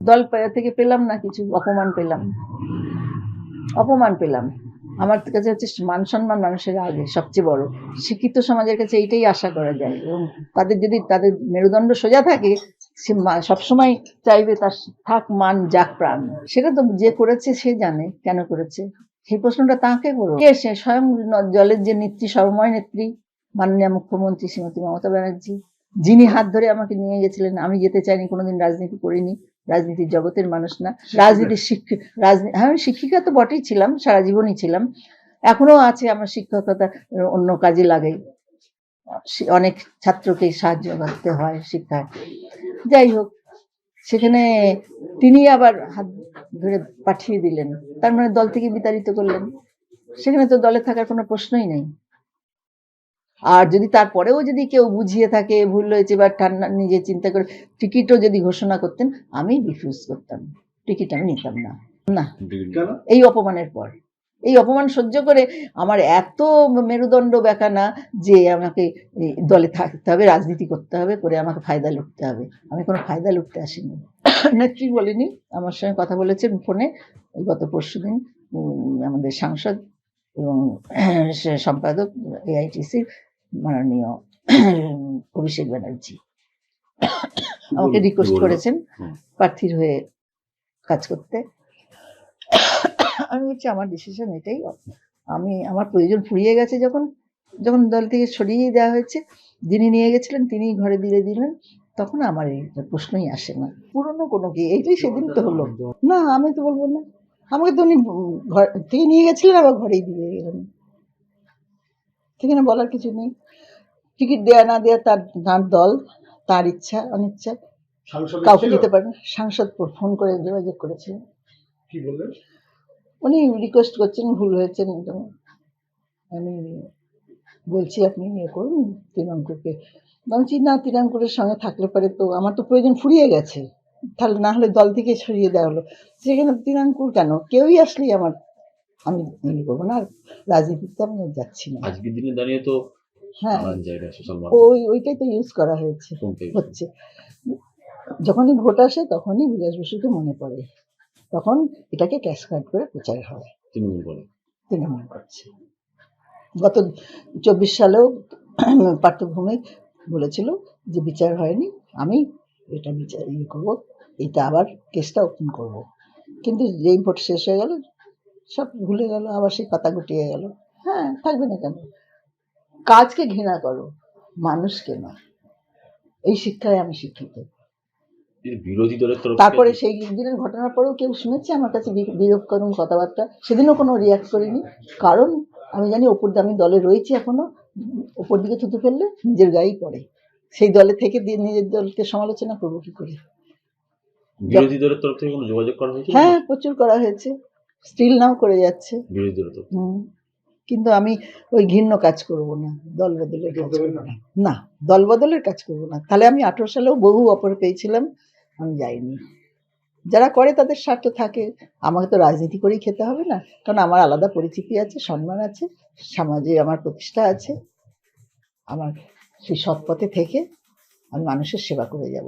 দল থেকে পেলাম না কিছু, অপমান পেলাম। আমার কাছে হচ্ছে মান সম্মান মানুষের আগে সবচেয়ে বড়। শিক্ষিত সমাজের কাছে এইটাই আশা করা যায়, এবং তাদের যদি তাদের মেরুদণ্ড সোজা থাকে, সে সবসময় চাইবে তার থাক মান যাক প্রাণ। সেটা তো যে করেছে সে জানে কেন করেছে, সেই প্রশ্নটা তাকে করো। কে সে? স্বয়ং জলের যে নেত্রী, সর্বময় নেত্রী, মাননীয় মুখ্যমন্ত্রী শ্রীমতী মমতা ব্যানার্জি, যিনি হাত ধরে আমাকে নিয়ে গেছিলেন। আমি যেতে চাইনি, কোনোদিন রাজনীতি করিনি, রাজনীতির জগতের মানুষ না, রাজনীতির আমি শিক্ষিকা তো বটেই ছিলাম, সারা জীবনই ছিলাম, এখনো আছে আমার শিক্ষকতা অন্য কাজে লাগাই, অনেক ছাত্রকে সাহায্য করতে হয় শিক্ষায়। যাই হোক, সেখানে তিনি আবার হাত ধরে পাঠিয়ে দিলেন, তার মানে দল থেকে বিতাড়িত করলেন। সেখানে তো দলে থাকার কোনো প্রশ্নই নেই। আর যদি তারপরেও যদি কেউ বুঝিয়ে থাকে ভুল হয়েছে বা ঠান্ডা নিজে চিন্তা করে টিকিটও যদি ঘোষণা করতেন, আমি রিফিউজ করতাম, টিকিট আমি নিতাম না। না, এই অপমানের পর, এই অপমান সহ্য করে আমার এত মেরুদণ্ড বেঁকা না যে আমাকে দলে থাকতে হবে, রাজনীতি করতে হবে, করে আমাকে ফায়দা লুটতে হবে। আমি কোনো ফায়দা লুটতে আসিনি। নেত্রী বলিনি, আমার সঙ্গে কথা বলেছেন ফোনে গত পরশুদিন আমাদের সাংসদ এবং সম্পাদক এআইটিসির মাননীয় অভিষেক ব্যানার্জি আমাকে রিকোয়েস্ট করেছেন প্রার্থীর হয়ে কাজ করতে। আমি বলছি আমার ডিসিশন এটাই, আমার প্রয়োজন ফুরিয়ে গেছে। যখন দল থেকে সরিয়ে দেওয়া হয়েছে, যিনি নিয়ে গেছিলেন তিনি ঘরে দিয়ে দিলেন, তখন আমার এই প্রশ্নই আসে না। পুরনো কোনো কি, এইটাই সেদিন তো হলো না, আমি তো বলবো না। আমাকে তো উনি ঘর থেকে নিয়ে গেছিলেন, আবার ঘরেই দিয়ে গেলেন, সেখানে বলার কিছু নেই। টিকিট দেয়া না দেয়া তার দল, তার ইচ্ছা অনিচ্ছা, কাউকে দিতে পারেন। সাংসদ ফোন করে যোগাযোগ করেছে, কি বললেন? উনি রিকোয়েস্ট করছেন, ভুল হয়েছেন, আমি বলছি আপনি ইয়ে করুন তৃণমূলকে। বলছি না, তৃণমূলের সঙ্গে থাকলে পারে তো আমার তো প্রয়োজন ফুরিয়ে গেছে, তাহলে না হলে দল থেকে সরিয়ে দেওয়া হলো। সেখানে তৃণমূল কেন, কেউই আসলেই আমি ইয়ে করবো না, রাজনীতিতে আমি যাচ্ছি না। আজকের দিনে দাঁড়িয়ে তো হ্যাঁ, ওইটাই তো ইউজ করা হচ্ছে। যখনই ভোট আসে তখনই বিলাস বসুকে মনে পড়ে, তখন এটাকে ক্যাশ কার্ড করে প্রচার হয়, তৃণমূল করছে। গত 24 সালেও পার্থভূমিক বলেছিল যে বিচার হয়নি, আমি এটা বিচার করবো, এটা আবার কেসটা ওপেন করবো। কিন্তু যেই ভোট শেষ হয়ে গেল সব ভুলে গেল, আবার সেই পাতা গুটিয়ে গেল। হ্যাঁ, থাকবে না কেন? কাজকে ঘৃণা করো, মানুষকে না। এই শিক্ষায় আমি শিক্ষিত। বিরোধী দলের তরফ তারপরে সেই দিনের ঘটনার পরেও কেউ শুনেছে আমার কাছে বিরোধ করুন কথাবার্তা? সেদিনও কোনো রিয়াক্ট করিনি, কারণ আমি জানি আমি দলে রয়েছি এখনো। উপর দিকে থুতু ফেললে নিজের গায়েই পড়ে, সেই দলে থেকে দিয়ে নিজের দলকে সমালোচনা করবো কি করে? বিরোধী দলের তরফ থেকে কোনো যোগাযোগ করা হয়েছে? হ্যাঁ, প্রচুর করা হয়েছে, স্টিল নাও করে যাচ্ছে বিরোধী দলের তরফ। কিন্তু আমি ওই ঘৃণ্য কাজ করব না, দল বদলের কাজ করবো না, দল বদলের কাজ করবো না। তাহলে আমি 18 সালেও বহু অফার পেয়েছিলাম, আমি যাইনি। যারা করে তাদের স্বার্থ থাকে, আমাকে তো রাজনীতি করেই খেতে হবে না, কারণ আমার আলাদা পরিচিতি আছে, সম্মান আছে, সমাজে আমার প্রতিষ্ঠা আছে। আমার সেই সৎ পথে থেকে আমি মানুষের সেবা করে যাব।